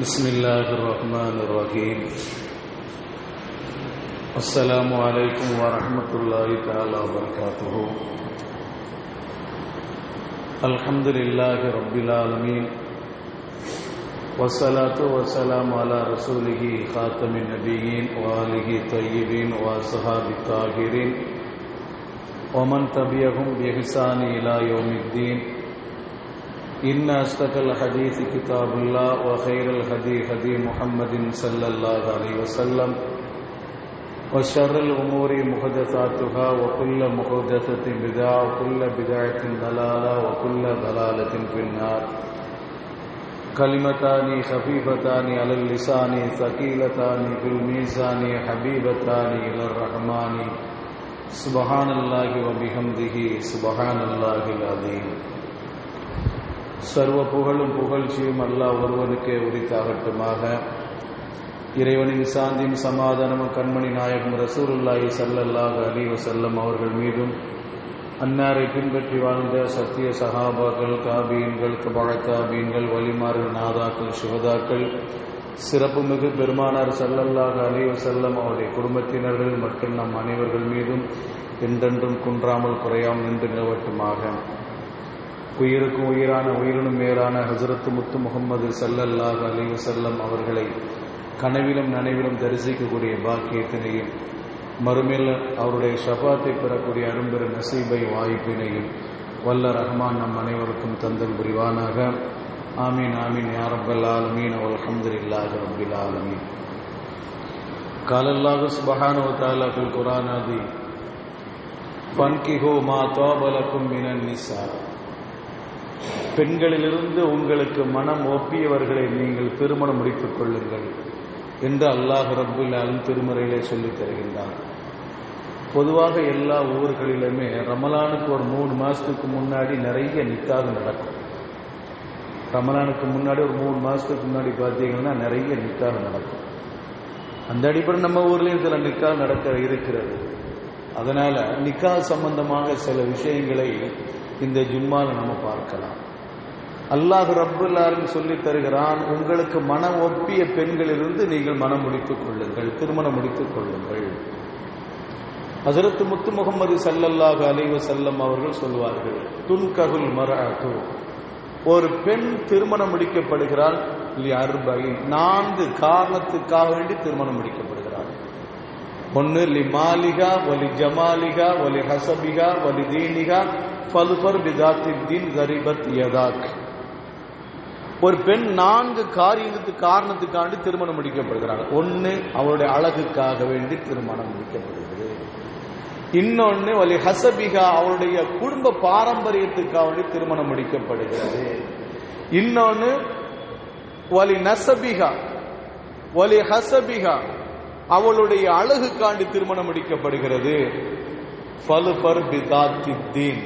بسم الله الرحمن الرحيم. السلام عليكم ورحمة الله تعالى وبركاته. الحمد لله رب العالمين، والصلاة والسلام على رسوله خاتم النبيين وآله الطيبين وأصحابه الطاهرين ومن تبعهم بإحسان إلى يوم الدين. إن أصدق الحديث كتاب الله وخير الهدي هدي محمد صلى الله عليه وسلم وشر الأمور محدثاتها وكل محدثة بدعة وكل بدعة ضلالة وكل ضلالة في النار. كلمتان خفيفتان على اللسان ثقيلتان في الميزان حبيبتان إلى الرحمن سبحان الله وبحمده سبحان الله العظيم. சர்வ புகழும் புகழ்ச்சியும் அல்லாஹ் ஒருவனுக்கே உரித்தாகட்டுமாக. இறைவனின் சாந்தியும் சமாதானமும் கண்மணி நாயகம் ரசூலுல்லாஹி ஸல்லல்லாஹு அலைஹி வஸல்லம் அவர்கள் மீதும், அன்னாரை பின்பற்றி வாழ்ந்த சத்திய சஹாபாக்கள், தாபீன்கள், தபஅத்தாபீன்கள், வலிமார்கள், நாதாக்கள், சுஹதாக்கள், சிறப்புமிகு பெருமானார் ஸல்லல்லாஹு அலைஹி வஸல்லம் அவருடைய குடும்பத்தினர்கள் மற்றும் நம் அனைவர்கள் மீதும் என்றென்றும் குன்றாமல் குறையாமல் நின்று நிலவட்டுமாக. உயிருக்கும் உயிரான உயிரினும் மேலான ஹஜ்ரத் முத்து முஹம்மது ஸல்லல்லாஹு அலைஹி வஸல்லம் அவர்களை கனவிலும் நனவிலும் தரிசிக்கக்கூடிய பாக்கியத்தினையும், மறுமையில் அவருடைய ஷஃபாத்தை பெறக்கூடிய அரும்பெரு நசீபை வாய்ப்பினையும் வல்ல ரஹ்மான் நம் அனைவருக்கும் தந்தல் புரிவானாக. ஆமீன் ஆமீன் யா ரப்பல் ஆலமீன் வல்ஹம்துலில்லாஹி ரப்பில் ஆலமீன். قال الله سبحانه وتعالى في القرآن العظيم فانكحوا ما طاب لكم من النساء. பெண்களிலிருந்து உங்களுக்கு மனம் ஒப்பியவர்களை நீங்கள் திருமணம் முடித்துக் கொள்ளுங்கள் என்று அல்லாஹ் ரப்புல் ஆலமீன் திருமறையிலே சொல்லித் தருகின்றார். பொதுவாக எல்லா ஊர்களிலுமே ரமலானுக்கு ஒரு 3 மாசத்துக்கு முன்னாடி நிறைய நிக்காஹ் நடக்கும். ரமலானுக்கு முன்னாடி ஒரு 3 மாசத்துக்கு முன்னாடி பார்த்தீங்கன்னா நிறைய நிக்காஹ் நடக்கும். அந்த அடிப்படையில் நம்ம ஊர்லேயும் சில நிக்காஹ் நடக்க இருக்கிறது. அதனால நிக்காஹ் சம்பந்தமாக சில விஷயங்களை இந்த ஜும்மால நம்ம பார்க்கலாம். அல்லாஹ் ரப்புல் ஆலமீன் சொல்லி தருகிறான், உங்களுக்கு மனம் ஒப்பிய பெண்களிலிருந்து நீங்கள் மனம் முடித்துக் கொள்ளுங்கள், திருமணம் முடித்துக் கொள்ளுங்கள். ஹஜ்ரத் முத்து முஹம்மது ஸல்லல்லாஹு அலைஹி வஸல்லம் அவர்கள் சொல்வார்கள், துன்கஹுல் மர்அத்து, ஒரு பெண் திருமணம் முடிக்கப்படுகிறாள், 4 காரணத்துக்காக வேண்டி திருமணம் முடிக்கப்படுகிறாள். ஒன்னு லிமாலிகா வலி ஜமாலிகா வலி ஹசபிகா வலி தீனிகா ஃபல்ஃபர் பிதாத்தின் கரிபத் யதாக். ஒரு பெண் 4 காரணத்துக்காண்டி திருமணம் முடிக்கப்படுகிறாள். ஒன்னு அவருடைய அழகுக்காக வேண்டி திருமணம் முடிக்கப்படுகிறது. இன்னொன்னு வலி ஹசபிகா, அவருடைய குடும்ப பாரம்பரியத்துக்காக வேண்டி திருமணம் முடிக்கப்படுகிறது. இன்னொன்னு வலி நசபிகா வலி ஹசபிகா, அவளுடைய அழகுக்காண்டி திருமணம் முடிக்கப்படுகிறது. ஃபல்ஃபர் பிதாத்தின்,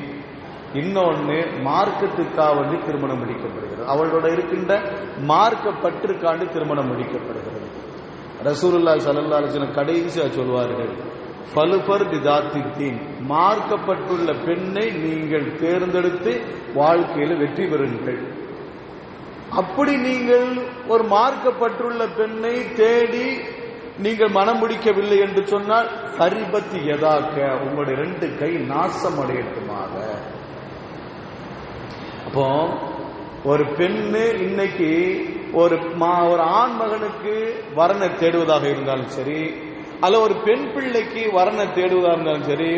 இன்னொன்னு மார்க்கத்துக்காக வேண்டி திருமணம் முடிக்கப்படுகிறது. அவளோட இருக்கின்ற மார்க்க பற்றுக்காண்டி திருமணம் முடிக்கப்படுகிறது. ரசூலுல்லாஹி ஸல்லல்லாஹு அலைஹி வஸல்லம் கடைசியா சொல்வார்கள், ஃபல்ஃபர் பிதாத்தின், மார்க்கப்பட்டுள்ள பெண்ணை நீங்கள் தேர்ந்தெடுத்து வாழ்க்கையில் வெற்றி பெறுங்கள். அப்படி நீங்கள் ஒரு மார்க்கப்பட்டுள்ள பெண்ணை தேடி நீங்கள் மனம் முடிக்கவில்லை என்று சொன்னால் ஹரிபத் யதாக்க, உங்களுடைய 2 கை நாசம் அடையட்டுமாக. அப்போ ஒரு பெண்ணு இன்னைக்கு ஒரு ஆண் மகனுக்கு வரனை தேடுவதாக இருந்தாலும் சரி, அல்ல ஒரு பெண் பிள்ளைக்கு வரனை தேடுவதாக இருந்தாலும் சரி,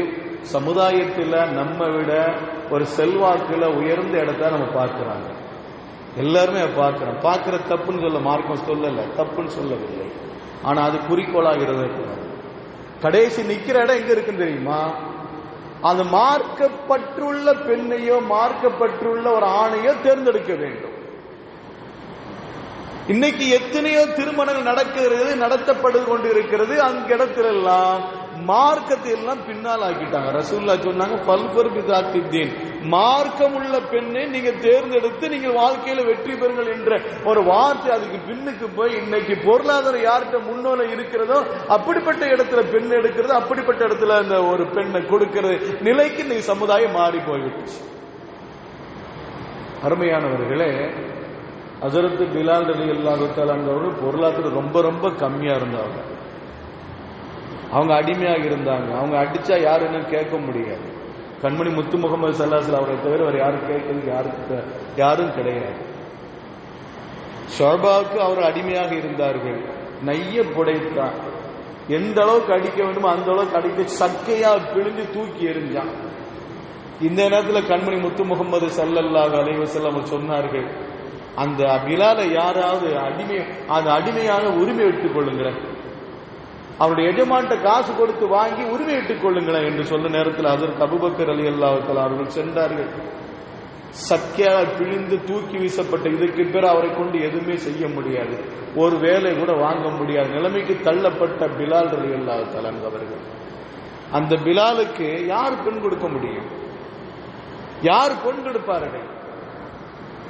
சமுதாயத்தில் நம்ம விட ஒரு செல்வாக்குல உயர்ந்த இடத்த நம்ம பார்க்கிறாங்க. எல்லாருமே பார்க்கிறோம். பார்க்கிற தப்புன்னு சொல்ல மார்க்கம் சொல்லல, தப்புன்னு சொல்லவில்லை. ஆனா அது குறிக்கோளாகிறது. கடைசி நிக்கிற இடம் எங்க இருக்குன்னு தெரியுமா? அந்த மார்க்கப்பட்டுள்ள பெண்ணையோ மார்க்கப்பட்டுள்ள ஒரு ஆணையோ தேர்ந்தெடுக்க வேண்டும். இன்னைக்கு எத்தனையோ திருமணங்கள் நடக்கிறது, நடத்தப்பட்டு கொண்டு இருக்கிறது. அங்க இடத்திலெல்லாம் மார்க்கத்தை எல்லாம் பின்னால் ஆக்கிட்டாங்க. ரசூலுல்லாஹ் சொன்னாங்க, ஃபல்ஃபர் பிதாத்தின், மார்க்கம் உள்ள பெண்ணை நீங்க தேர்ந்தெடுத்து நீங்கள் வாழ்க்கையில வெற்றி பெறுங்கள் என்ற ஒரு வார்த்தை அதுக்கு பின்னுக்கு போய் இன்னைக்கு பொருளாதாரம் யார்கிட்ட முன்னோல இருக்கிறதோ அப்படிப்பட்ட இடத்துல பெண் எடுக்கிறது, அப்படிப்பட்ட இடத்துல அந்த ஒரு பெண்ணை கொடுக்கிறது நிலைக்கு இன்னைக்கு சமுதாயம் மாறி போய்விட்டுச்சு. அருமையானவர்களே, ஹஜ்ரத் பிலால் ரலியல்லாஹு தஆலா அவர்கள் பொருளாதாரம் ரொம்ப ரொம்ப கம்மியா இருந்தாங்க. அவங்க அடிமையாக இருந்தாங்க. அவங்க அடிச்சா யாருன்னு கேட்க முடியாது. கண்மணி முத்து முகமது ஸல்லல்லாஹு அலைஹி அவரை தவிர வேறு யாரும் கேட்கறதுக்கு யாரும் கிடையாது. ஷுஅபாவுக்கு அவர் அடிமையாக இருந்தார்கள். நைய புடைத்தான். எந்த அளவுக்கு அடிக்க வேண்டுமோ அந்த அளவுக்கு அடிக்க சக்கையா பிழிஞ்சு தூக்கி எறிஞ்சான். இந்த நேரத்தில் கண்மணி முத்து முகமது ஸல்லல்லாஹு அலைஹி வஸல்லம் சொன்னார்கள், அந்த பிலாலை யாராவது அடிமையான உரிமை எடுத்துக் கொள்ளுங்களேன், அவருடைய எஜமான்ட்ட காசு கொடுத்து வாங்கி உரிமை எடுத்துக் கொள்ளுங்களேன் என்று சொல்ல நேரத்தில் ஹஜ்ரத் அபூபக்கர் ரலியல்லாஹு தஆலா அவர்கள் சென்றார்கள். சக்கையால் பிழிந்து தூக்கி வீசப்பட்ட இதுக்கு பிற அவரை கொண்டு எதுவுமே செய்ய முடியாது, ஒரு வேலை கூட வாங்க முடியாத நிலைமைக்கு தள்ளப்பட்ட பிலால் ரலியல்லாஹு தஆலா அவர்கள். அந்த பிலாலுக்கு யார் பெண் கொடுக்க முடியும்? யார் பெண் கொடுப்பார்கள்?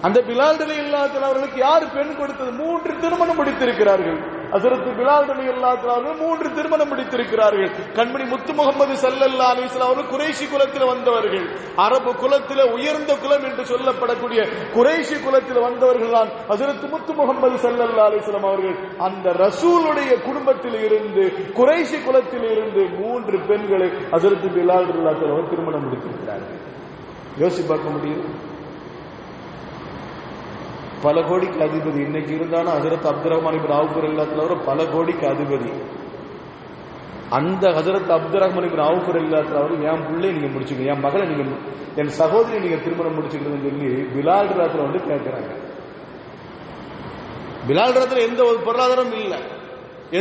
அந்த பிலால் ரலியல்லாஹு தஆலா அவர்களுக்கு யார் பெண் கொடுத்தது? 3 திருமணம் முடித்திருக்கிறார்கள். ஹஜ்ரத் பிலால் ரலியல்லாஹு தஆலா அவர்கள் 3 திருமணம் முடித்திருக்கிறார்கள். கண்மணி முத்து முகமது ஸல்லல்லாஹு அலைஹி வஸல்லம் அவர்கள் குறைஷி குலத்தில் வந்தவர்கள். அரபு குலத்தில் உயர்ந்த குலம் என்று சொல்லப்படக்கூடிய குறைஷி குலத்தில் வந்தவர்கள் தான் ஹஜ்ரத் முத்து முகமது ஸல்லல்லாஹு அலைஹி வஸல்லம் அவர்கள். அந்த ரசூலுடைய குடும்பத்தில் இருந்து குறைஷி குலத்தில் இருந்து 3 பெண்களை ஹஜ்ரத் பிலால் ரலியல்லாஹு தஆலா அவர்கள் திருமணம் முடித்திருக்கிறார்கள். யோசி பார்க்க முடியும். பல கோடிக்கு அதிபதி இன்னைக்கு இருந்தாலும் ஹஜ்ரத் அப்துர் ரஹ்மான் இப்னு அவுஃப் ரலியல்லாஹு தஆலா பல கோடிக்கு அதிபதி. அந்த ஹஜ்ரத் அப்துர் ரஹ்மான் இப்னு அவுஃப் ரலியல்லாஹு தஆலா என் பிள்ளை நீங்க முடிச்சுங்க, என் மகளை நீங்க, என் சகோதரி நீங்க திருமணம் முடிச்சுக்கணும்னு சொல்லி பிலால் ரலியல்லாஹு வந்து கேட்கிறாங்க. பிலால் ரலியல்லாஹு எந்த ஒரு பொருளாதாரம் இல்லை,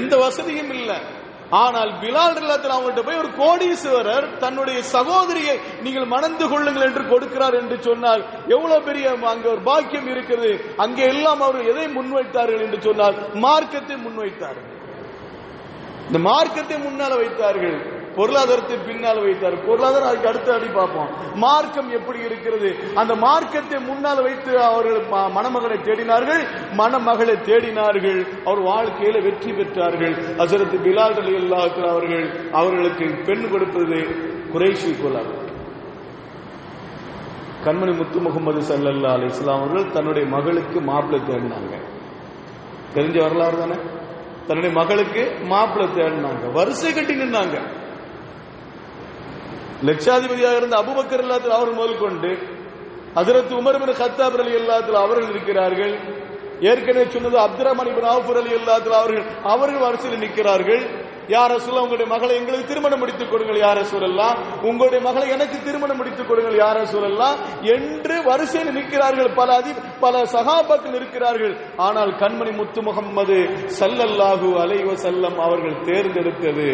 எந்த வசதியும் இல்லை. ஆனால் பிலால் ரலியல்லாஹு அவங்கள்ட்ட போய் ஒரு கோடீஸ்வரர் தன்னுடைய சகோதரியை நீங்கள் மணந்து கொள்ளுங்கள் என்று கொடுக்கிறார் என்று சொன்னால் எவ்வளவு பெரிய அங்க ஒரு பாக்கியம் இருக்கிறது. அங்கே எல்லாம் அவர் எதை முன்வைத்தார்கள் என்று சொன்னால் மார்க்கத்தை முன்வைத்தார்கள். இந்த மார்க்கத்தை முன்னால வைத்தார்கள், பொருளாதாரத்தை பின்னால் வைத்தார்கள். பொருளாதாரம் அதுக்கு அடுத்த அடி பார்ப்போம். மார்க்கம் எப்படி இருக்கிறது, அந்த மார்க்கத்தை முன்னால் வைத்து அவர்கள் மணமகனை தேடினார்கள், மணமகளை தேடினார்கள். அவர் வாழ்க்கையில வெற்றி பெற்றார்கள். ஹஜ்ரத் பிலால் ரலியல்லாஹு தஆலா அவர்களுக்கு பெண் கொடுப்பது குறைஷி குலம். கண்மணி முத்து முகமது ஸல்லல்லாஹு அலைஹி வஸல்லம் அவர்கள் தன்னுடைய மகளுக்கு மாப்பிள்ளை தேடினாங்க. தெரிஞ்ச வரலாறு தானே. தன்னுடைய மகளுக்கு மாப்பிள்ளை தேடினாங்க, வரிசை கட்டி நின்றாங்க. லட்சாதிபதியாக இருந்த அபூபக்கர் ரலியல்லாஹு தஆலா அவர்கள் முதல் கொண்டு ஹஜ்ரத் உமர் இப்னு கத்தாப் ரலியல்லாஹு தஆலா அவர்கள் இருக்கிறார்கள். ஏற்கனவே சொன்னது அப்துர் ரஹ்மான் இப்னு அவுஃப் ரலியல்லாஹு தஆலா அவர்கள் வரிசையில் நிற்கிறார்கள். யா ரசூலல்லாஹ், உங்களுடைய மகளை எங்களுக்கு திருமணம் முடித்துக் கொடுங்கள் யா ரசூலல்லாஹ், உங்களுடைய மகளை எனக்கு திருமணம் முடித்துக் கொடுங்கள் யா ரசூலல்லாஹ் என்று வரிசையில் நிற்கிறார்கள். பல சஹாபாக்கள் இருக்கிறார்கள். ஆனால் கண்மணி முத்து முகம்மது ஸல்லல்லாஹு அலைஹி வஸல்லம் அவர்கள் தேர்ந்தெடுத்தது,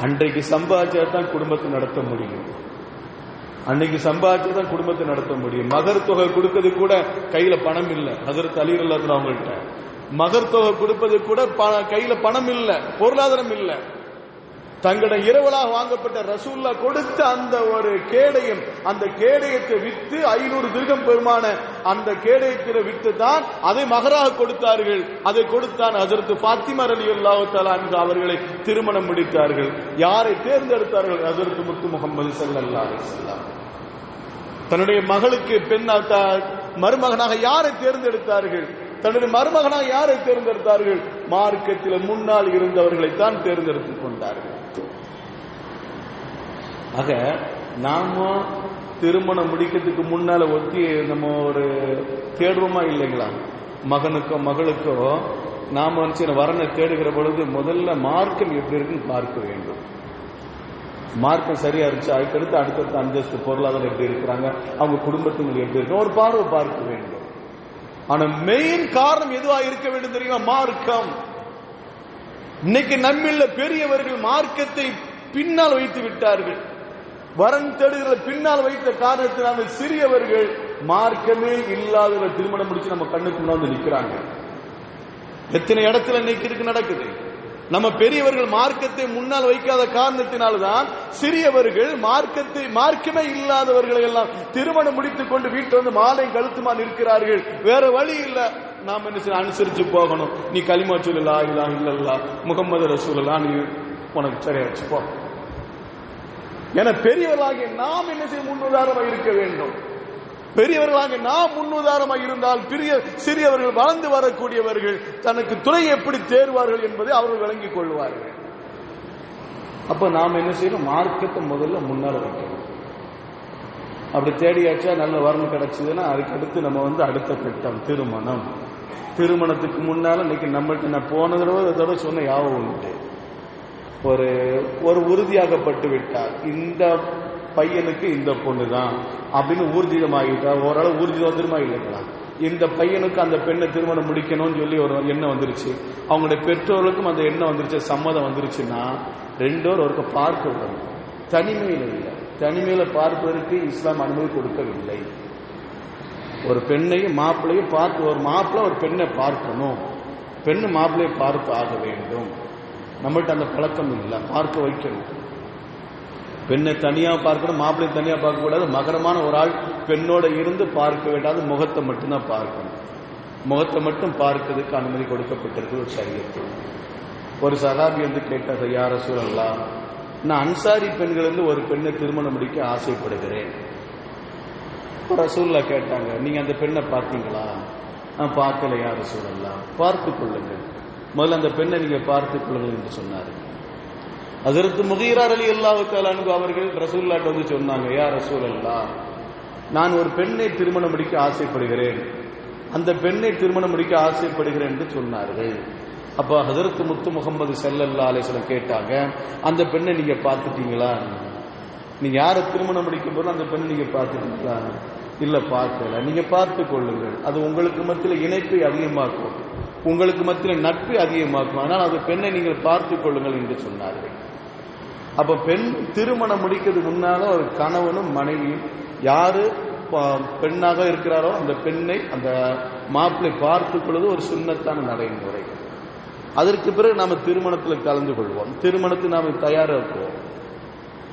அன்றைக்கு சம்பாதிச்சாதான் குடும்பத்தை நடத்த முடியும். அன்னைக்கு சம்பாதிச்சாதான் குடும்பத்தை நடத்த முடியும். மகர் தொகை கொடுக்கிறது கூட கையில பணம் இல்லை. ஹஜ்ரத் அலி ரலியல்லாஹு அன்ஹு அவங்கள்ட்ட மகர் தொகை கொடுப்பது கூட கையில பணம் இல்லை, பொருளாதாரம் இல்லை. தங்களிடம் இரவலாக வாங்கப்பட்ட ரசூல்லா கொடுத்த அந்த ஒரு கேடயம், அந்த கேடயத்தை வித்து 500 திர்கம் பெருமான அந்த கேடயத்தை வித்து தான் அதை மகராக கொடுத்தார்கள். அதை கொடுத்தான் ஹஜ்ரத் ஃபாத்திமா ரலியல்லாஹு தஆலா அன்ஹா அவர்களை திருமணம் முடித்தார்கள். யாரை தேர்ந்தெடுத்தார்கள்? ஹஜ்ரத் முத்து முகமது ஸல்லல்லாஹு அலைஹி வஸல்லம். தன்னுடைய மகளுக்கு பெண் மருமகனாக யாரை தேர்ந்தெடுத்தார்கள்? தன்னுடைய மருமகனாக யாரை தேர்ந்தெடுத்தார்கள்? மார்க்கத்தில் முன்னால் இருந்தவர்களை தான் தேர்ந்தெடுத்துக் கொண்டார்கள். ஆக நாம திருமணம் முடிக்கிறதுக்கு முன்னால ஒத்தி நம்ம ஒரு தேடுவோமா இல்லைங்களா? மகனுக்கோ மகளுக்கோ நாம வரனை தேடுகிற பொழுது முதல்ல மார்க்கம் எப்படி இருக்குன்னு பார்க்க வேண்டும். மார்க்கம் சரியா இருந்துச்சு, அதுக்கடுத்து அடுத்தடுத்த அந்தஸ்து பொருளாதாரம் எப்படி இருக்கிறாங்க, அவங்க குடும்பத்தினர் எப்படி இருக்கு, ஒரு பார்வை பார்க்க வேண்டும். ஆனா மெயின் காரணம் எதுவா இருக்க வேண்டும் தெரியுமா? மார்க்கம். இன்னைக்கு நம்மில் பெரியவர்கள் மார்க்கத்தை பின்னால் வைத்து விட்டார்கள். வரன் தேடுகிற பின்னால் வைத்த காரணத்தினால் சிறியவர்கள் மார்க்கமே இல்லாத திருமணம் முடிச்சு நம்ம கண்ணுக்கு முன்னாடி நிற்கிறாங்க. எத்தனை இடத்துல இன்னைக்கு இருக்கு நடக்குது. நம்ம பெரியவர்கள் மார்க்கத்தை முன்னால் வைக்காத காரணத்தினால்தான் சிறியவர்கள் மார்க்கமே இல்லாதவர்களை எல்லாம் திருமணம் முடித்துக் கொண்டு வீட்டில் வந்து மாலை கழுத்துமா நிற்கிறார்கள். வேற வழி இல்ல, நாம் என்ன அனுசரிச்சு போகணும். நீ கலிமா சொல்லு லா இலாஹ இல்லல்லாஹ் முஹம்மது ரசூலுல்லாஹ், நீ உனக்கு சரியா வச்சு போ. என பெரியவர்களாகிய நாம் என்ன செய்ய முன்னுதாரணமாக இருக்க வேண்டும். பெரியவர்களாக நாம் முன்னுதாரணமாக இருந்தால் சிறியவர்கள் வளர்ந்து வரக்கூடியவர்கள் தனக்கு துணை எப்படி தேர்வார்கள் என்பதை அவர்கள் விளங்கிக் கொள்வார்கள். அப்ப நாம் என்ன செய்யணும்? மார்க்கத்தை முதல்ல முன்னால வைக்கணும். அப்படி தேடியாச்சா நல்ல வரணும் கிடைச்சதுன்னா அதுக்கடுத்து நம்ம அடுத்த கட்டம் திருமணம். திருமணத்துக்கு முன்னால இன்னைக்கு நம்மள்கிட்ட நான் போன தடவை சொன்ன யாவும் உண்டு. ஒரு உறுதியாகப்பட்டு விட்டார், இந்த பையனுக்கு இந்த பொண்ணு தான் அப்படின்னு ஊர்ஜிதமாகிட்டார். ஓரளவு ஊர்ஜிதம் வந்துருமா இல்லைங்களா? இந்த பையனுக்கு அந்த பெண்ணை திருமணம் முடிக்கணும்னு சொல்லி ஒரு எண்ணம் வந்துருச்சு, அவங்களுடைய பெற்றோர்களுக்கும் அந்த எண்ணம் வந்துருச்சு, சம்மதம் வந்துருச்சுன்னா ரெண்டோர் ஒருக்க பார்க்க விடணும். தனிமையில் இல்லை, தனிமையில பார்ப்பதற்கு இஸ்லாம் அனுமதி கொடுக்கவில்லை. ஒரு பெண்ணையும் மாப்பிள்ளையும் பார்த்து, ஒரு மாப்பிள்ளை ஒரு பெண்ணை பார்க்கணும், பெண்ணு மாப்பிள்ளையை பார்த்து ஆக வேண்டும். நம்மள்கிட்ட அந்த பழக்கம் இல்லை, பார்க்க வைக்கணும். பெண்ணை தனியா பார்க்கணும், மாப்பிள்ளை தனியா பார்க்க கூடாது. மகரமான ஒரு ஆள் பெண்ணோட இருந்து பார்க்க வேண்டாது, முகத்தை மட்டும்தான் பார்க்கணும். முகத்தை மட்டும் பார்க்கிறதுக்கு அனுமதி கொடுக்கப்பட்டிருக்கு ஒரு சரியத்தில். ஒரு சஹாபி கேட்டார், யா ரசூலல்லாஹ், நான் அன்சாரி பெண்கள் ஒரு பெண்ணை திருமணம் முடிக்க ஆசைப்படுகிறேன். ரசூலுல்லாஹ் கேட்டாங்க, நீங்க அந்த பெண்ணை பார்த்தீங்களா? நான் பார்க்கல யா ரசூலல்லாஹ். பார்த்துக் கொள்ளுங்கள், முதல்ல அந்த பெண்ணை நீங்க பார்த்துக் கொள்ளுங்கள் என்று சொன்னார். ஹஜ்ரத் முகீரா ரலியல்லாஹு தஆலா அன்ஹு அவர்கள் ரசூலுல்லாஹ்ட்ட சொன்னாங்க, யா ரசூலல்லாஹ், நான் ஒரு பெண்ணை திருமணம் முடிக்க ஆசைப்படுகிறேன், அந்த பெண்ணை திருமணம் முடிக்க ஆசைப்படுகிறேன் என்று சொன்னார்கள். அப்ப ஹஜ்ரத் முத்து முகமது ஸல்லல்லாஹு அலைஹி வஸல்லம் கேட்டாங்க, அந்த பெண்ணை நீங்க பார்த்துட்டீங்களா? நீங்க யாரை திருமணம் முடிக்க போறோம் அந்த பெண்ணை நீங்க பார்த்துட்டீங்களா? இல்ல பார்க்கல. நீங்க பார்த்துக் கொள்ளுங்கள், அது உங்களுக்கு மத்தியில் இணைப்பை அதிகமாக்கும், உங்களுக்கு மத்தியில் நட்பை அதிகமாக்கும், ஆனால் அந்த பெண்ணை நீங்கள் பார்த்துக் கொள்ளுங்கள் என்று சொன்னார்கள். அப்ப பெண் திருமணம் முடிக்கிறதுக்கு முன்னால ஒரு கணவனும் மனைவியும் யாரு பெண்ணாக இருக்கிறாரோ அந்த பெண்ணை அந்த மாப்பிள்ளை பார்த்துக் கொள்வது ஒரு சுன்னத்தான நடைமுறை. அதற்கு பிறகு நாம திருமணத்தில் கலந்து கொள்வோம், திருமணத்துக்கு நாம தயாரா இருக்கிறோம்.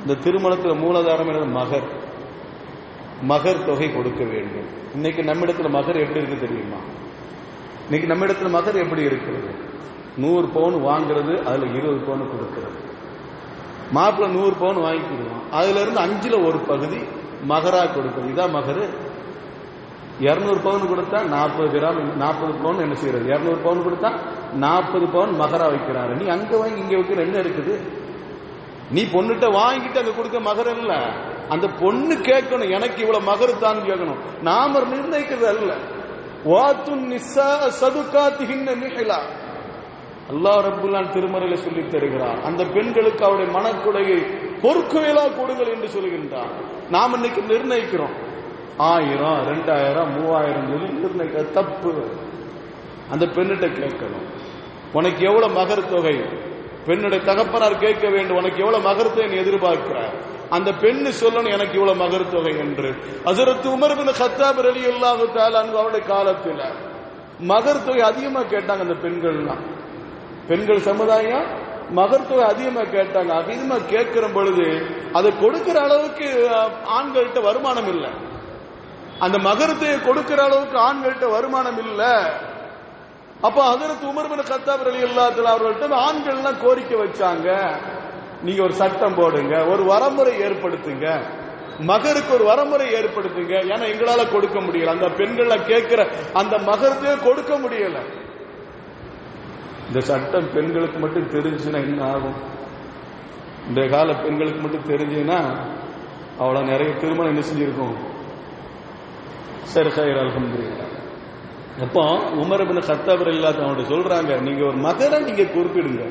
இந்த திருமணத்தில் மூலதாரம் மகர், மகர் தொகை கொடுக்க வேண்டும். இன்னைக்கு நம்மிடத்துல மகர் எப்படி இருக்கு தெரியுமா? இன்னைக்கு நம்மிடத்துல மகர் எப்படி இருக்கிறது? 100 பவுன் வாங்குறது, அதுல 20 பவுன் கொடுக்கிறது. மாப்பிள்ள 100 பவுன் வாங்கிக்கிடுவான், அதுல இருந்து 5ல் ஒரு பகுதி மகரா கொடுக்கிறது. இதான் மகரு. 200 பவுன் கொடுத்தா 40 கிராம் 40 பவுன் என்ன செய்யறது? 200 பவுன் கொடுத்தா 40 பவுன் மகரா வைக்கிறாரு. நீ அங்க வாங்கி இங்க வைக்கிற என்ன இருக்குது? நீ பொண்ணுகிட்ட வாங்கிட்டு அங்க கொடுக்க மகர் இல்ல, அந்த பொண்ணு கேட்கணும் எனக்கு இவ்வளவு மகரு தான் கேட்கணும். நாம நிர்ணயிக்கிறது அல்ல. அல்லாஹ் ரப்புல் ஆலமீன் திருமறையில சொல்லி தருகிறார், அந்த பெண்களுக்கு அவருடைய மனக்குடையை பொறுக்குவேலா கொடுங்கள் என்று சொல்கின்றார். நாம் இன்னைக்கு நிர்ணயிக்கிறோம் 1000, 2000, 3000 சொல்லி நிர்ணயிக்க தப்பு. அந்த பெண்ணிட்ட கேட்கணும், உனக்கு எவ்வளவு மகர் தொகை? பெண்ணுடைய தகப்பனார் கேட்க வேண்டும், உனக்கு எவ்வளவு மகர் தொகை நீ எதிர்பார்க்கிறார்? அந்த பெண்ணு சொல்லணும் எனக்கு இவ்வளவு மகர் தொகை என்று. ஹஜ்ரத் உமர் பின் கத்தாப் ரலியல்லாஹு தஆலா அன்ஹு அவருடைய காலத்தில் மகர் தொகை அதிகமா கேட்டாங்க. அந்த பெண்கள் சமுதாயம் மகர் தொகை அதிகமா கேட்டாங்க. அதிகமா கேட்கிற பொழுது அதை கொடுக்கிற அளவுக்கு ஆண்கள்கிட்ட வருமானம் இல்லை. அந்த மகர் தொகை கொடுக்கிற அளவுக்கு ஆண்கள்கிட்ட வருமானம் இல்லை. அப்ப ஹஜ்ரத் உமர் பின் கத்தாப் ரலியல்லாஹு தஆலா அவர்கள்ட்ட ஆண்கள் எல்லாம் கோரிக்கை வச்சாங்க, நீங்க ஒரு சட்டம் போடுங்க, ஒரு வரமுறை ஏற்படுத்துங்க, மகருக்கு ஒரு வரமுறை ஏற்படுத்துங்க. ஏன்னா எங்களால கொடுக்க முடியல, அந்த பெண்கள் கேட்கிற அந்த மகருக்கு கொடுக்க முடியல. இந்த சட்டம் பெண்களுக்கு மட்டும் தெரிஞ்சுன்னா என்ன ஆகும்? இந்த கால பெண்களுக்கு மட்டும் தெரிஞ்சுன்னா அவ்வளவு நிறைய திருமணம் என்ன செஞ்சிருக்கும்? சரி சரி அல்ஹம்துலில்லாஹ். அப்போ உமர் இப்னு கத்தாப் ரலியல்லாஹு அன்ஹு சொல்றாங்க, நீங்க ஒரு மகரை நீங்க குறிப்பிடுங்க,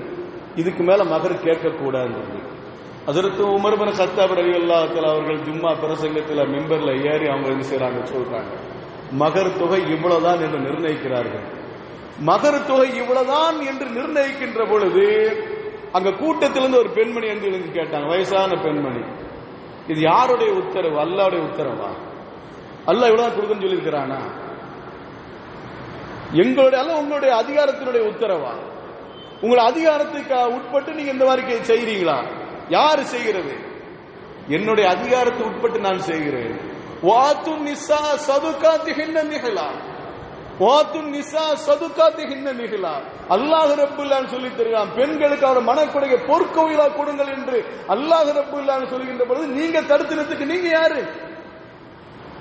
இதுக்கு மேல மகர் கேட்க கூடாது. ஹஜ்ரத் உமர் இப்னு கத்தாப் ரலியல்லாஹு தஆலா அவர்கள் ஜும்மா பிரசங்கத்துல மெம்பர்ல ஏறி அவங்க என்ன செய்றாங்க சொல்றாங்க, மகர் தொகை இவ்வளவுதான் என்று நிர்ணயிக்கிறார்கள். மகர் தொகை இவ்வளவுதான் என்று நிர்ணயிக்கின்ற பொழுது அங்க கூட்டத்திலிருந்து ஒரு பெண்மணி எழுந்து கேட்டாங்க, வயசான பெண்மணி, இது யாருடைய உத்தரவு? அல்லாஹ்வுடைய உத்தரவா? அல்லாஹ் இவ்வளவுதான் கொடுக்கணும்னு சொல்லி இருக்கிறானா? எங்களுடைய அல்ல உங்களுடைய அதிகாரத்தினுடைய உத்தரவா? உங்களுடைய அதிகாரத்துக்கு உட்பட்டு நீங்க இந்த மாதிரி செய்றீங்களா? யாரு செய்கிறது? என்னுடைய அதிகாரத்தை உட்பட்டு நான் செய்கிறேன். வாத்துன் நிசா சதுகாத்திஹின்ன நிஹலா, வாத்துன் நிசா சதுகாத்திஹின்ன நிஹலா. அல்லாஹ் ரப்புல் ஆலமீன் சொல்லி தருகிறான், பெண்களுக்கு அவர் மனக்குடையை பொற்கோயிலா கொடுங்கள் என்று அல்லாஹ் ரப்புல் ஆலமீன் சொல்கின்ற பொழுது நீங்க தடுத்து நிறுத்துக்கு நீங்க யாரு?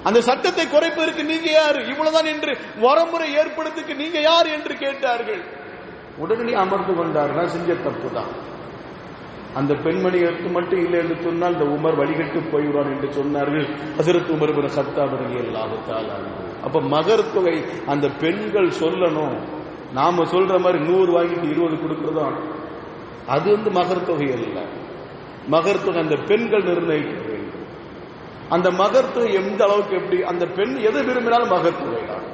அந்த சட்டத்தை குறைப்பதற்கு நீங்க யாரு, இவ்வளவுதான் என்று வரமுறை ஏற்படுத்துக்கு நீங்க யார் என்று கேட்டார்கள். உடனே அமர்ந்து கொண்டார்கள். செஞ்ச தப்பு தான். அந்த பெண்மணி எடுத்து மட்டும் இல்லை என்று சொன்னால் இந்த உமர் வழிகட்டு போய்விடுவான் என்று சொன்னார்கள் ஹஸரத் உமர் இப்னு கத்தாப் ரலியல்லாஹு தஆலா. அப்ப மகர் தொகை அந்த பெண்கள் சொல்லணும். நாம சொல்ற மாதிரி 100 வாங்கிட்டு 20 கொடுக்கறதும் அது மகர் தொகை அல்ல. மகர் தொகை அந்த பெண்கள் நிர்ணயிக்க வேண்டும். அந்த மகர் தொகை எந்த அளவுக்கு, எப்படி அந்த பெண் எதை விரும்பினாலும் மகர் தொகை தான்.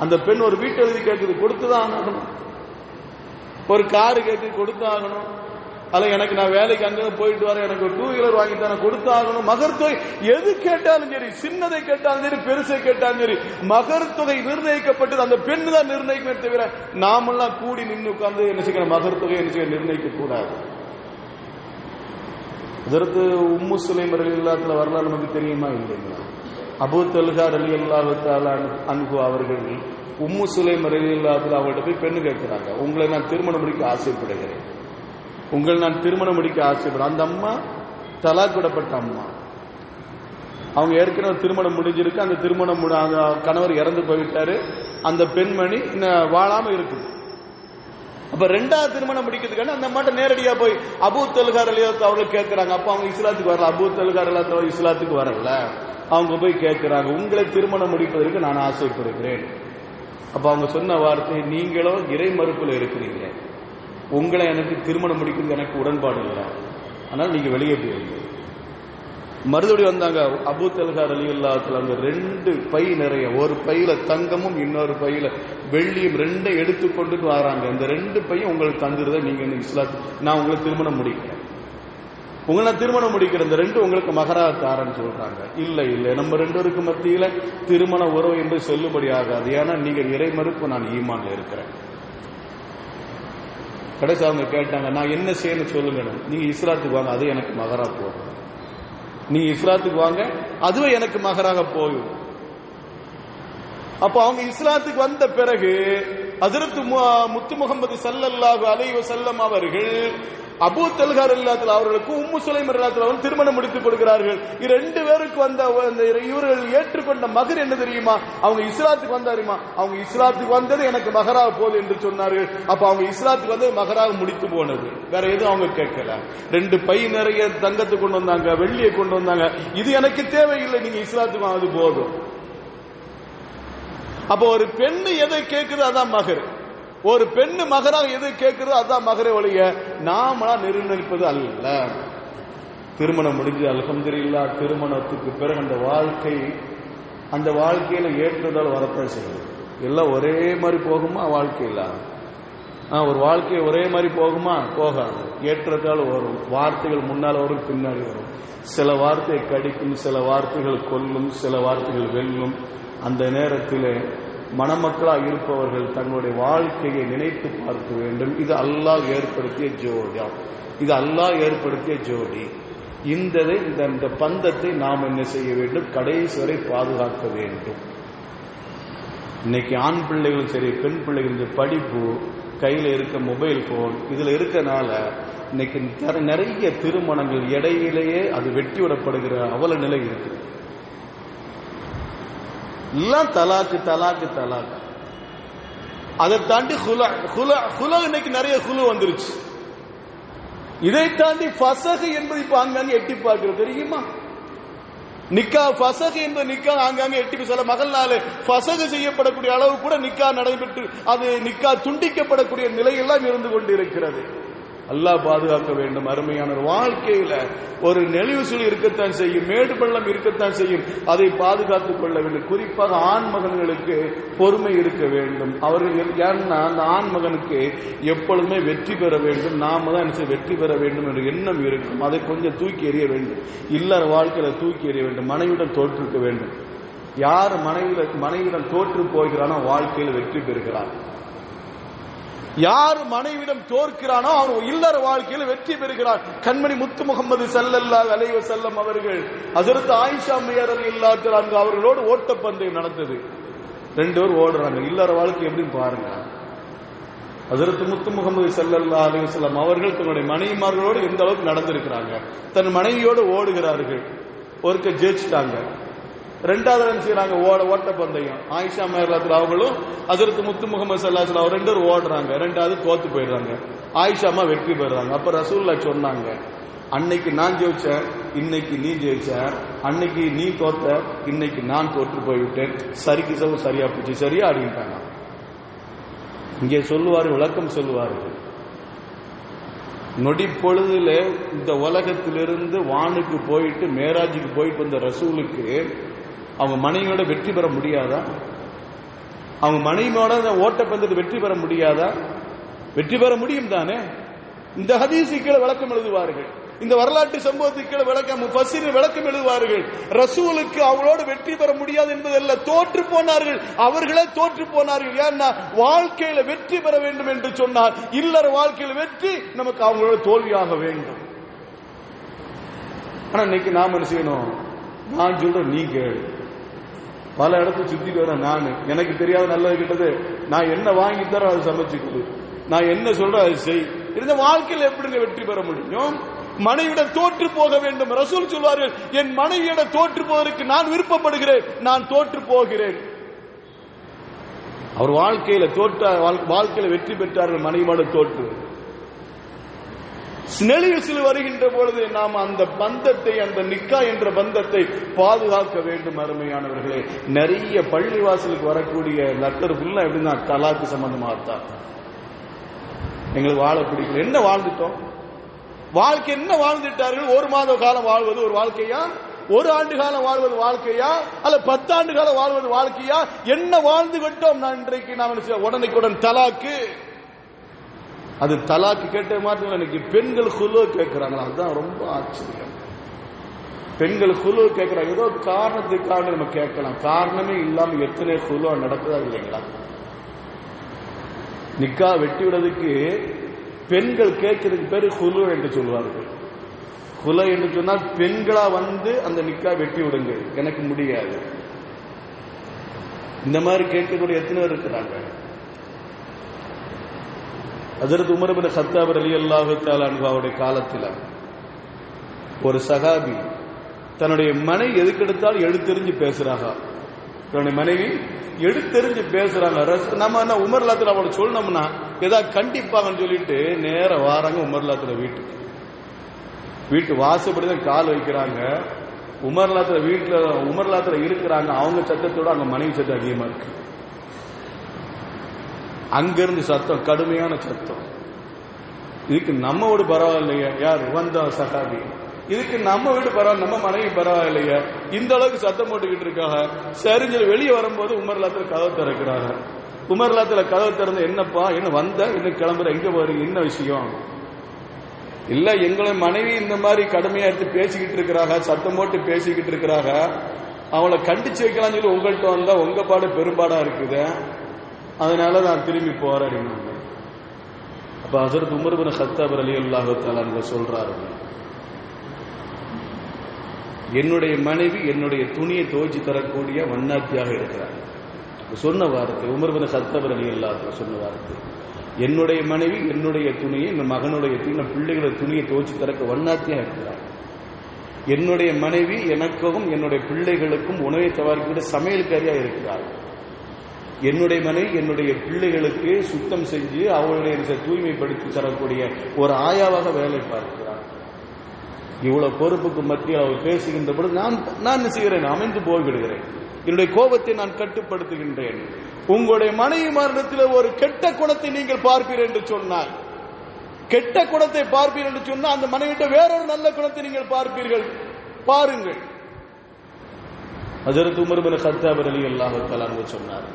அந்த பெண் ஒரு வீட்டு எழுதி கேட்குது, கொடுத்துதான் ஆகணும். ஒரு காரு கேட்டு கொடுத்தாகணும். அல்ல எனக்கு நான் வேலைக்கு அங்கே போயிட்டு வரேன், எனக்கு ஒரு 2 வீலர் வாங்கி தானே கொடுத்தாகணும். மகர் தொகை எது கேட்டாலும் சரி, சின்னதை கேட்டாலும் சரி, பெருசை கேட்டாலும் சரி, மகர் தொகை நிர்ணயிக்கப்பட்டது அந்த பெண் தான் நிர்ணயிக்கவே தவிர நாமெல்லாம் கூடி நின்று உட்கார்ந்து என்ன செய்யணும், மகர் தொகை என்ன செய்ய நிர்ணயிக்க கூடாது. இதற்கு உம்மு சுலைம் ரலியல்லாஹு வரலாறு நமக்கு தெரியுமா இல்லைங்களா? அபூ தல்ஹா ரலியல்லாஹு தஆலா அன்ஹு அவர்கள் உம்மு சுலைம் ரலியல்லாஹு அவர்கிட்ட போய் பெண்ணு கேட்கிறாங்க, உங்களை நான் திருமணம் முடிக்க ஆசைப்படுகிறேன், உங்களை நான் திருமணம் முடிக்க ஆசைப்படுறேன். அந்த அம்மா தலாக் விடப்பட்ட அம்மா, அவங்க ஏற்கனவே திருமணம் முடிஞ்சிருக்கு. அந்த திருமணம் கணவர் இறந்து போயிட்டாரு. அந்த பெண்மணி வாழாம இருக்குது. அப்ப 2வது திருமணம் முடிக்கிறதுக்கான அந்த அம்மாட்ட நேரடியா போய் அபூ தல்ஹா ரலியல்லாஹு அவர்கள் கேட்கிறாங்க. அப்ப அவங்க இஸ்லாத்துக்கு வரல. அபூ தல்ஹா ரலியல்லாஹு இஸ்லாத்துக்கு வரல. அவங்க போய் கேட்கிறாங்க, உங்களை திருமணம் முடிப்பதற்கு நான் ஆசைப்படுகிறேன். அப்ப அவங்க சொன்ன வார்த்தை, நீங்களோ இறை மறுப்புல இருக்கிறீங்க, உங்களை எனக்கு திருமணம் முடிக்கிறது எனக்கு உடன்பாடு இல்லை, ஆனால் நீங்க வெளியே போயிருங்க. மறுபடியும் வந்தாங்க அபூ தல்ஹா ரலியல்லாஹு தஆலா 2 பை நிறைய, ஒரு பையில தங்கமும் இன்னொரு பையில வெள்ளியும் 2 எடுத்துக்கொண்டு வராங்க. இந்த 2 பையும் உங்களுக்கு தந்துருத, நீங்க இஸ்லாத்து நான் உங்களை திருமணம் முடிக்கிறேன், உங்களை நான் திருமணம் முடிக்கிறேன், இந்த 2 உங்களுக்கு மகரா தாரன்னு சொல்றாங்க. இல்ல இல்ல, நம்ம 2 பேருக்கு மத்தியில திருமண உறவு என்று சொல்லும்படி ஆகாது, ஏன்னா நீங்க இறை மறுப்பு, நான் ஈமான்ல இருக்கிறேன். கடைசி அவங்க கேட்டாங்க, நான் என்ன செய்யணும் சொல்லுங்க, நீங்க இஸ்லாத்துக்கு வாங்க, அது எனக்கு மகரா போகும், நீங்க இஸ்லாத்துக்கு வாங்க, அதுவே எனக்கு மகராக போகும். அப்ப அவங்க இஸ்லாத்துக்கு வந்த பிறகு ஹஜ்ரத் முத்து முஹம்மது ஸல்லல்லாஹு அலைஹி வஸல்லம் அவர்கள் அபூ தல்ஹா ரலியல்லாஹு அவர்களுக்கு உம்மு சுலைம் ரலியல்லாஹு அவர்கள் திருமணம் முடித்துக் கொடுக்கிறார்கள். 2 பேருக்கு வந்த இவர்கள் ஏற்றுக்கொண்ட மகர் என்ன தெரியுமா? அவங்க இஸ்லாத்துக்கு வந்தாருமா, அவங்க இஸ்லாத்துக்கு வந்தது எனக்கு மகராக போகுது என்று சொன்னார்கள். அப்ப அவங்க இஸ்லாத்துக்கு வந்தது மகராக முடித்து போனது, வேற எதுவும் அவங்க கேட்கல. 2 பை நிறைய தங்கத்தை கொண்டு வந்தாங்க, வெள்ளியை கொண்டு வந்தாங்க. இது எனக்கு தேவையில்லை, நீங்க இஸ்லாத்துக்கு அது போதும். அப்ப ஒரு பெண்ணு எதை கேட்குது அதான் மகர். ஒரு பெண்ணு மகராக எது கேட்கிறது அதான் மகரை ஒழிய நாமளா நிர்ணயிப்பது அல்ல. திருமணம் முடிஞ்சு அல்ஹம்துலில்லாஹ், திருமணத்துக்கு பிறகு அந்த வாழ்க்கையில ஏற்றுதல் வரத்தான் செய்யும். எல்லாம் ஒரே மாதிரி போகுமா வாழ்க்கையில? ஒரு வாழ்க்கை ஒரே மாதிரி போகுமா? போகாது. ஏற்றத்தால் வரும், வார்த்தைகள் முன்னால் வரும், பின்னாடி வரும். சில வார்த்தை கடிக்கும், சில வார்த்தைகள் கொல்லும், சில வார்த்தைகள் வெல்லும். அந்த நேரத்தில் மணமக்களாக இருப்பவர்கள் தங்களுடைய வாழ்க்கையை நினைத்து பார்க்க வேண்டும். இது அல்லாஹ் ஏற்படுத்திய ஜோடி, இது அல்லாஹ் ஏற்படுத்திய ஜோடி. இந்த பந்தத்தை நாம் என்ன செய்ய வேண்டும்? கடைசி வரை பாதுகாக்க வேண்டும். இன்னைக்கு ஆண் பிள்ளைகளும் சரி, பெண் பிள்ளைகள் இந்த படிப்பு, கையில் இருக்க மொபைல் போன், இதுல இருக்கனால இன்னைக்கு நிறைய திருமணங்கள் இடையிலேயே அது வெட்டி விடப்படுகிற அவல நிலை இருக்கு. எல்லாம் தலாக்கு தலாக்கு தலாக்கு. அதை தாண்டி ஹுலா இன்னைக்கு நிறைய ஹுலு வந்துருச்சு. இதை தாண்டி ஃபசகு என்பது இப்ப ஆங்காங்கே எட்டி பார்க்கிறது தெரியுமா? நிக்கா ஃபசகு என்பது நிக்கா ஆங்காங்கே எட்டி சொல்ல, மகள் நாள் ஃபசகு செய்யப்படக்கூடிய அளவு கூட நிக்கா நடைபெற்று அது நிக்கா துண்டிக்கப்படக்கூடிய நிலையெல்லாம் இருந்து கொண்டிருக்கிறது. அல்லாஹ் பாதுகாக்க வேண்டும். அருமையான வாழ்க்கையில ஒரு நெளிவு சுழி இருக்கத்தான் செய்யும், மேடு பள்ளம் இருக்கத்தான் செய்யும். அதை பாதுகாத்துக் கொள்ள வேண்டும். குறிப்பாக ஆண் மகன்களுக்கு பொறுமை இருக்க வேண்டும். அவர்கள் ஏன்னா அந்த ஆண் மகனுக்கு எப்பொழுதுமே வெற்றி பெற வேண்டும், நாம தான் வெற்றி பெற வேண்டும் என்ற எண்ணம் இருக்கும். அதை கொஞ்சம் தூக்கி எறிய வேண்டும். இல்லற வாழ்க்கையில தூக்கி எறிய வேண்டும். மனைவியுடன் தோற்றிருக்க வேண்டும். யார் மனைவியுடன் தோற்று போகிறானோ வாழ்க்கையில் வெற்றி பெறுகிறார். யார் மனைவிடம் தோற்கிறானோ அவன் இல்லற வாழ்க்கையில் வெற்றி பெறுகிறார். கண்மணி முத்து முகமது ஸல்லல்லாஹு அலைஹி வஸல்லம் அவர்கள் ஹஜ்ரத் ஆயிஷா ரலியல்லாஹு அன்ஹா அவர்களோடு ஓட்டப்பந்தயம் நடந்தது. 2 பேர் ஓடுறாங்க. இல்லற வாழ்க்கை எப்படின்னு பாருங்க. ஹஜ்ரத் முத்து முகமது ஸல்லல்லாஹு அலைஹி வஸல்லம் அவர்கள் தன்னுடைய மனைவிமார்களோடு எந்த அளவுக்கு நடந்திருக்கிறாங்க. தன் மனைவியோடு ஓடுகிறார்கள். ஒருக்க ஜெயிச்சிட்டாங்க. ரெண்டாவது என்ன செய்யறாங்க, ஓட்ட பந்தயம். ஆயிஷா மேலாத்துல அவங்களும் ஹஜ்ரத் முத்து முகமது ஸல்லல்லாஹு அலைஹி வஸல்லம் ரெண்டு பேரும் ஓடுறாங்க, ரெண்டாவது தோத்து போயிடுறாங்க. ஆயிஷா அம்மா வெற்றி பெறாங்க. அப்ப ரசூலுல்லாஹ் சொன்னாங்க, அன்னைக்கு நான் ஜெயிச்சேன், இன்னைக்கு நீ ஜெயிச்ச, அன்னைக்கு நீ தோத்த, இன்னைக்கு நான் தோற்று போய்விட்டேன், சரிக்கு சரியா போச்சு, சரியா அப்படின்ட்டாங்க. இங்கே சொல்லுவாரு, விளக்கம் சொல்லுவார்கள், நொடி பொழுதுல இந்த உலகத்திலிருந்து வானுக்கு போயிட்டு மேராஜுக்கு போயிட்டு வந்த ரசூலுக்கு அவங்க மனைவியோட வெற்றி பெற முடியாதா? அவங்க மனைவியோட ஓட்டப்பந்தயத்தை வெற்றி பெற முடியாதா? வெற்றி பெற முடியும் தானே. இந்த ஹதீஸுக்கு விளக்கம் எழுதுவார்கள், இந்த வரலாற்று சம்பவத்துக்கு விளக்கம் எழுதுவார்கள். ரசூலுக்கு அவளோடு வெற்றி பெற முடியாது என்பதல்ல, தோற்று போனார்கள், அவர்களே தோற்று போனார்கள். ஏன்னா வாழ்க்கையில வெற்றி பெற வேண்டும் என்று சொன்னார். இல்லற வாழ்க்கையில வெற்றி நமக்கு அவங்களோட தோல்வியாக வேண்டும். ஆனா இன்னைக்கு நாம என்ன செய்யணும், நான் சொல்றேன் நீ கேளு. பல இடத்துல சுத்திட்டு வர நான், எனக்கு தெரியாத நல்லது கிட்டது நான் என்ன வாங்கி தர அதை சமைச்சுக்குது, நான் என்ன சொல்றேன் அதை செய். இந்த வாழ்க்கையில் எப்படிங்க வெற்றி பெற முடியும்? மனைவிட தோற்று போக வேண்டும். ரசூல் சொல்வார்கள், என் மனைவியிட தோற்று போவதற்கு நான் விருப்பப்படுகிறேன், நான் தோற்று போகிறேன். அவர் வாழ்க்கையில வெற்றி பெற்றார்கள் மனைவியோட தோற்று. நெளியில் வருகின்ற பொழுது நாம் அந்த பந்தத்தை, அந்த நிக்கா என்ற பந்தத்தை பாதுகாக்க வேண்டும். அருமையானவர்களே, நிறைய பள்ளிவாசலுக்கு வரக்கூடிய லட்டர் ஃபுல்லா எப்படின்னா தலாக்கு சம்பந்தமாகத்தான். எங்களுக்கு வாழ பிடிக்கல, என்ன வாழ்ந்துட்டோம், வாழ்க்கை என்ன வாழ்ந்துட்டார்கள்? ஒரு மாத காலம் வாழ்வது ஒரு வாழ்க்கையா? ஒரு ஆண்டு காலம் வாழ்வது வாழ்க்கையா? அல்ல 10 ஆண்டு காலம் வாழ்வது வாழ்க்கையா? என்ன வாழ்ந்து விட்டோம்? நான் இன்றைக்கு நாம் உடனுக்குடன் தலாக்கு. அது தலாக்கு கேட்ட மாதிரி இன்னைக்கு பெண்கள் குழு கேட்கிறாங்களா? அதுதான் ரொம்ப ஆச்சரியம். பெண்கள் குழு கேட்கிறாங்க, ஏதோ காரணத்துக்காக நம்ம கேட்கலாம், காரணமே இல்லாம எத்தனை குழு நடக்குதா இல்லைங்களா? நிக்கா வெட்டி விடுறதுக்கு பெண்கள் கேட்கறதுக்கு பேரு குலு என்று சொல்வார்கள். குல என்று சொன்னால் பெண்களா வந்து அந்த நிக்கா வெட்டி விடுங்க, எனக்கு முடியாது. இந்த மாதிரி கேட்கக்கூடிய எத்தனை பேர் இருக்கிறாங்க? ஹஜ்ரத் உமர் இப்னு கத்தாப் ரலியல்லாஹு தஆலா அன்ஹு அவருடைய காலத்தில் ஒரு சஹாபி தன்னுடைய மனைவி எதுக்கெடுத்தாலும் எடுத்தெறிஞ்சு பேசுறாங்க. தன்னுடைய மனைவி எடுத்தெறிஞ்சு பேசுறாங்க. நம்ம என்ன உமர்லாத்துல அவளை சொல்லணும்னா ஏதாவது கண்டிப்பாங்கன்னு சொல்லிட்டு நேர வாராங்க உமர்லாத்துல வீட்டு வாசப்படிதான் கால் வைக்கிறாங்க. உமர்லாத்துல இருக்கிறாங்க. அவங்க சத்தத்தோட அங்க மனைவி சத்தம் அதிகமா இருக்கு. அங்கிருந்து சத்தம், கடுமையான சத்தம். இதுக்கு நம்ம வீடு பரவாயில்லையா? யார் வந்த சகாபி, இதுக்கு நம்ம வீடு பரவாயில்ல, நம்ம மனைவி பரவாயில்லையா? இந்த அளவுக்கு சத்தம் போட்டுக்கிட்டு இருக்காங்க. சரிஞ்சு வெளியே வரும்போது உமர்லாத்துல கதவு திறக்கிறாங்க. உமர்லாத்துல கதவு திறந்து, என்னப்பா என்ன வந்த, இன்னும் கிளம்புற, எங்க போறீங்க, என்ன விஷயம்? இல்ல, எங்களை மனைவி இந்த மாதிரி கடுமையா எடுத்து பேசிக்கிட்டு இருக்கிறாங்க, சத்தம் போட்டு பேசிக்கிட்டு இருக்கிறாங்க, அவளை கண்டிச்சு வைக்கலாம் சொல்லி உங்கள்கிட்ட வந்தா உங்க பாடு பெரும்பாடா இருக்குது, அதனால நான் திரும்பி போறேன். அப்ப ஹஜ்ரத் உமர் இப்னு கத்தாப் ரலியல்லாஹு தஆலா அன்ஹு சொல்றாரு, என்னுடைய மனைவி என்னுடைய துணியை துவைச்சு தரக்கூடிய வண்ணாத்தியாக இருக்கிறார். சொன்ன வார்த்தை உமர் இப்னு கத்தாப் ரலியல்லாஹு தஆலா சொன்ன வார்த்தை, என்னுடைய மனைவி என்னுடைய துணியை, என் மகனுடைய துணி, பிள்ளைகளுடைய துணியை துவைச்சு தரக்க வண்ணாத்தியாக இருக்கிறார். என்னுடைய மனைவி எனக்கும் என்னுடைய பிள்ளைகளுக்கும் உணவை தயாரிக்கிற சமையல்காரியா இருக்கிறார். என்னுடைய மனைவி என்னுடைய பிள்ளைகளுக்கு சுத்தம் செஞ்சு அவர்களுடைய தூய்மைப்படுத்தி தரக்கூடிய ஒரு ஆயாவாக வேலை பார்க்கிறார். இவ்வளவு பொறுப்புக்கு மத்தியில் அவர் பேசுகின்ற பொழுது நான் என்ன செய்கிறேன், அமைந்து போய்விடுகிறேன். என்னுடைய கோபத்தை நான் கட்டுப்படுத்துகின்றேன். உங்களுடைய மனைவி மரணத்தில் ஒரு கெட்ட குணத்தை நீங்கள் பார்ப்பீர்கள் என்று சொன்னால், கெட்ட குணத்தை பார்ப்பீர்கள் என்று சொன்னால், அந்த மனைவிட்ட வேறொரு நல்ல குணத்தை நீங்கள் பார்ப்பீர்கள், பாருங்கள். ஹஜ்ரத் உமர் இப்னு கத்தாப் ரலியல்லாஹு தஆலா அன்ஹு சொன்னார்,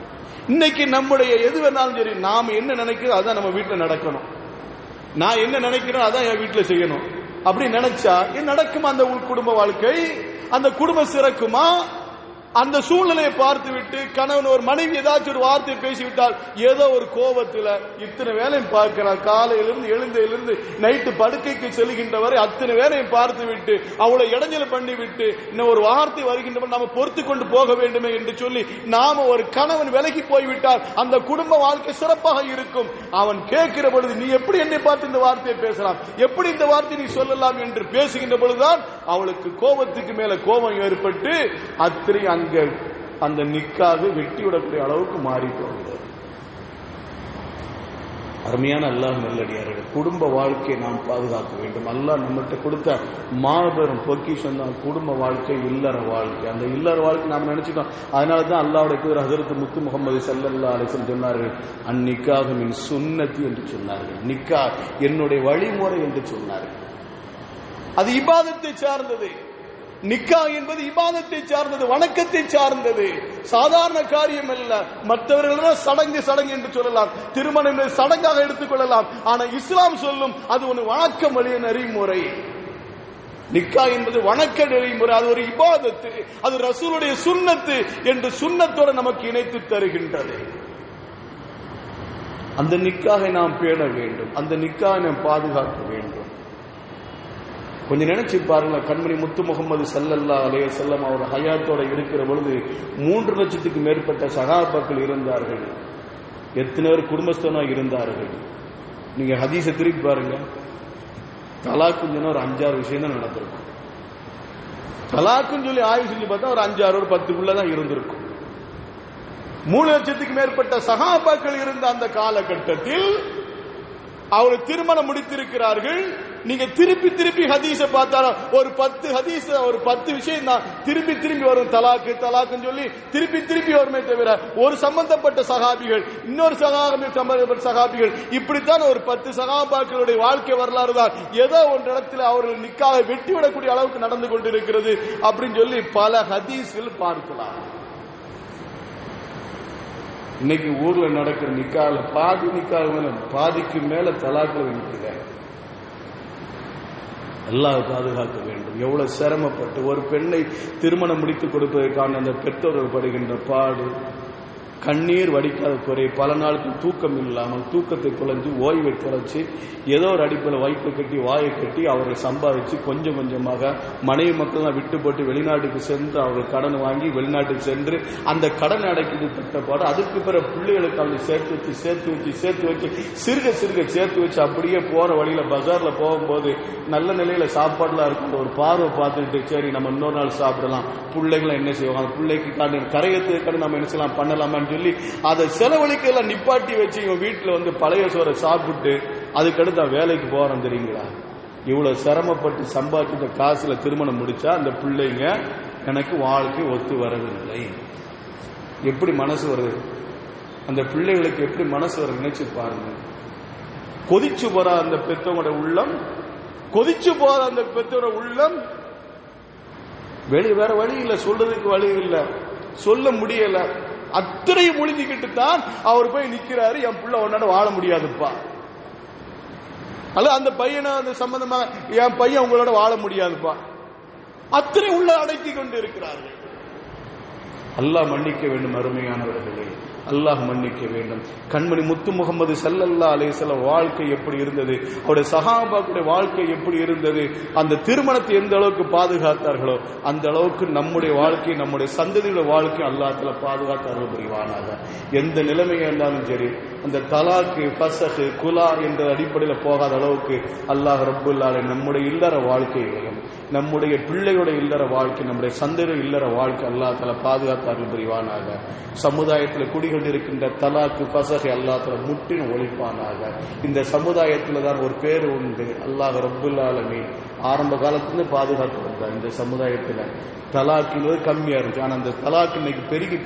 இன்னைக்கு நம்முடைய எது வேணாலும் சரி, நாம என்ன நினைக்கிறோம் அதான் நம்ம வீட்டில் நடக்கணும், நான் என்ன நினைக்கிறோம் அதான் என் வீட்டில் செய்யணும். அப்படி நினைச்சா நடக்குமா அந்த குடும்ப வாழ்க்கை? அந்த குடும்பம் சிறக்குமா? அந்த சூழ்நிலையை பார்த்து விட்டு கணவன் ஒரு மனைவி ஏதாச்சும் ஒரு வார்த்தை பேசிவிட்டால் ஏதோ ஒரு கோபத்தில் இத்தனை வேலையும் பார்க்கிறார், காலையிலிருந்து எழுந்தையிலிருந்து நைட்டு படுக்கைக்கு செல்கின்ற வரை அத்தனை வேலையும் பார்த்து விட்டு அவளை இடைஞ்சல் பண்ணி விட்டு இன்னும் ஒரு வார்த்தை வருகின்ற நாம பொறுத்து கொண்டு போக வேண்டுமே என்று சொல்லி நாம ஒரு கணவன் விலகி போய்விட்டால் அந்த குடும்ப வாழ்க்கை சிறப்பாக இருக்கும். அவன் கேட்கிற பொழுது நீ எப்படி என்னை பார்த்து இந்த வார்த்தையை பேசலாம், எப்படி இந்த வார்த்தை நீ சொல்லலாம் என்று பேசுகின்ற பொழுதுதான் அவளுக்கு கோபத்துக்கு மேல கோபம் ஏற்பட்டு அத்திரி அந்த அங்க அந்த நிக்காக வெட்டிவிடக்கூடிய அளவுக்கு மாறி போகிறது. அருமையான அல்லாஹ் நல்லடியார்கள், குடும்ப வாழ்க்கையை நாம் பாதுகாக்க வேண்டும். அல்லாஹ் நம்மகிட்ட கொடுத்த மாபெரும் பொக்கிஷம் தான் குடும்ப வாழ்க்கை, இல்லற வாழ்க்கை. அந்த இல்லற வாழ்க்கை நாம் நினைச்சிட்டோம். அதனாலதான் அல்லாஹ்வுடைய தூதர் ஹஜ்ரத் முத்து முகமது ஸல்லல்லாஹு அலைஹி வஸல்லம் சொன்னார்கள், அந்நிக்காஹு மின் சுன்னத்தி என்று சொன்னார்கள். நிக்கா என்னுடைய வழிமுறை என்று சொன்னார்கள். அது இபாதத்தை சார்ந்தது. நிக்கா என்பது இபாதத்தை சார்ந்தது, வணக்கத்தை சார்ந்தது, சாதாரண காரியம் அல்ல. மற்றவர்கள் சடங்கு என்று சொல்லலாம், திருமணம் என்பது சடங்காக எடுத்துக்கொள்ளலாம். ஆனா இஸ்லாம் சொல்லும் அது ஒரு வணக்க வழிய நெறிமுறை. நிக்கா என்பது வணக்க நெறிமுறை, அது ஒரு இபாதத்து, அது ரசூலுடைய சுன்னத்து என்று சுன்னத்தோடு நமக்கு இணைத்து தருகின்றது. அந்த நிக்காவை நாம் பேண வேண்டும், அந்த நிக்காவை நாம் பாதுகாக்க வேண்டும். கொஞ்சம் நினைச்சு பாருங்க, கண்மணி முத்து முகமது ஸல்லல்லாஹு அலைஹி வஸல்லம் அவர் ஹயாத்தோட இருக்கிற பொழுது 3 லட்சத்துக்கு மேற்பட்ட சஹாபாக்கள் இருந்தார்கள். எத்தனை பேர் குடும்பஸ்தனாக இருந்தார்கள். நீங்க ஹதீஸை திருப்பி பாருங்க, தலாக்குன்னு சொன்னா ஒரு 5-6 விஷயம் தான் நடந்திருக்கும். தலாக்குன்னு சொல்லி ஆய்வு செஞ்சு பார்த்தா ஒரு 5-6 ஒரு 10 தான் இருந்திருக்கும். 3 லட்சத்துக்கு மேற்பட்ட சஹாபாக்கள் இருந்த அந்த காலகட்டத்தில் அவர் திருமணம் முடித்திருக்கிறார்கள். நீங்க திருப்பி ஹதீஸ பார்த்தாலும் ஒரு 10 ஹதீஸ், ஒரு 10 விஷயம் தான் திருப்பி வரும். தலாக்குன்னு சொல்லி திருப்பி வருமே தவிர ஒரு சம்பந்தப்பட்ட சஹாபிகள் இன்னொரு சம்பந்தப்பட்ட சஹாபிகள் இப்படித்தான் ஒரு 10 சஹாபாக்களுடைய வாழ்க்கை வரலாறு தான் ஏதோ ஒரு இடத்துல அவர்கள் நிக்காக வெட்டிவிடக்கூடிய அளவுக்கு நடந்து கொண்டிருக்கிறது அப்படின்னு சொல்லி பல ஹதீஸ்கள் பார்க்கலாம். இன்னைக்கு ஊர்ல நடக்கிற நிக்கால பாதிக்கு மேல தலாக்கள் நிற்கிற. அல்லாஹ் பாதுகாக்க வேண்டும். எவ்வளவு சிரமப்பட்டு ஒரு பெண்ணை திருமணம் முடித்துக் கொடுப்பதற்கான அந்த பெற்றோர்கள் படுகின்ற பாடு, கண்ணீர் வடிக்காத குறை, பல நாளுக்கு தூக்கம் இல்லாமல் தூக்கத்தை குலைஞ்சு ஓய்வை குறைச்சி ஏதோ ஒரு அடிப்பில் வயிற்று கட்டி வாயை கட்டி அவர்கள் சம்பாதிச்சு கொஞ்சம் கொஞ்சமாக மனைவி மக்கள் விட்டு போட்டு வெளிநாட்டுக்கு சென்று அவர்கள் கடன் வாங்கி வெளிநாட்டுக்கு சென்று அந்த கடன் அடைக்கிறது திட்டப்பாடு. அதுக்கு பிறகு பிள்ளைகளுக்கு அவங்க சேர்த்து வச்சு சிறுக சேர்த்து வச்சு அப்படியே போற வழியில பஜார்ல போகும்போது நல்ல நிலையில சாப்பாடுலாம் இருக்கும். ஒரு பார்வை பார்த்துட்டு சரி நம்ம இன்னொரு நாள் சாப்பிடலாம், பிள்ளைகளை என்ன செய்வாங்க, பிள்ளைக்கு கரையத்துக்கு நம்ம என்ன செய்யலாம் பண்ணலாமா சொல்லி அதை செலவழிக்கெல்லாம் நிப்பாட்டி வச்சு இவன் வீட்டுல வந்து பழைய சோறை சாப்பிட்டு அதுக்கடுத்து வேலைக்கு போறோம். தெரியுங்களா, இவ்வளவு சிரமப்பட்டு சம்பாதித்த காசுல திருமணம் முடிச்சா அந்த பிள்ளைங்க எனக்கு வாழ்க்கை ஒத்து வரவில்லை. எப்படி மனசு வருது அந்த பிள்ளைகளுக்கு, எப்படி மனசு வருது நினைச்சு பாருங்க. கொதிச்சு போற அந்த பெத்தவங்களோட உள்ளம், கொதிச்சு போற அந்த பெத்தோட உள்ளம் வேற வழி இல்லை, சொல்றதுக்கு வழி இல்லை, சொல்ல முடியல. அத்தனையும் முடிஞ்சுக்கிட்டு தான் அவர் போய் நிக்கிறாரு, என் புள்ள உன்னோட வாழ முடியாதுப்பா, அல்ல அந்த பையனை அந்த சம்பந்தமா என் பையன் உங்களோட வாழ முடியாதுப்பா, அத்தனை உள்ள அடக்கி கொண்டு இருக்கிறார்கள். அல்லாஹ் மன்னிக்க வேண்டும் அருமையானவர்களே, அல்லாஹ் மன்னிக்க வேண்டும். கண்மணி முத்து முகமது ஸல்லல்லாஹு அலைஹி வஸல்லம் வாழ்க்கை எப்படி இருந்தது, அவருடைய சஹாபாக்களுடைய வாழ்க்கை எப்படி இருந்தது, அந்த திருமணத்தை எந்த அளவுக்கு பாதுகாத்தார்களோ அந்த அளவுக்கு நம்முடைய வாழ்க்கை, நம்முடைய சந்ததியுடைய வாழ்க்கை அல்லாஹ் தஆலா பாதுகாத்தார்கள் புரிவானாக. எந்த நிலைமையா இருந்தாலும் சரி அந்த தலாக்கு ஃபஸஹ் குலா என்ற அடிப்படையில் போகாத அளவுக்கு அல்லாஹ் ரப்புல் ஆலமீன் நம்முடைய இல்லற வாழ்க்கையிலையும் நம்முடைய பிள்ளையோட இல்லற வாழ்க்கை, நம்முடைய சந்ததியுடைய இல்லற வாழ்க்கை அல்லாஹ் தஆலா பாதுகாத்தார்கள் புரிவானாக. சமுதாயத்தில் குடிகொண்டிருக்கின்ற தலாக்கு ஃபஸஹ் அல்லாஹ் தஆலா முற்றிலும் ஒழிப்பானாக. இந்த சமுதாயத்தில் தான் ஒரு பேர் உண்டு, அல்லாஹ் ரப்புல் ஆலமீன் ஆரம்ப காலத்திலிருந்து பாதுகாத்து வந்தார். இந்த சமுதாயத்தில் தலாக்கு கம்மியா இருந்துச்சு, ஆனா அந்த தலாக்கு இன்னைக்கு பெருகி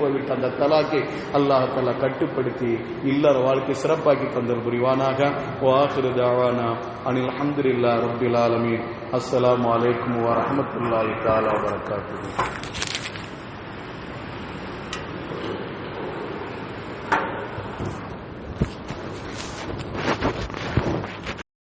போய்விட்டு அந்த தலாக்கை அல்லாஹ் தஆலா கட்டுப்படுத்தி இல்லற வாழ்க்கை சிறப்பாக்கி தந்தல் புரிவானாக. வாஹிரு தஅவானா அனில் ஹம்துலில்லாஹி ரப்பில் ஆலமீன். அஸ்ஸலாமு அலைக்கும் வரஹ்மத்துல்லாஹி தஆலா வபரகாத்துஹு.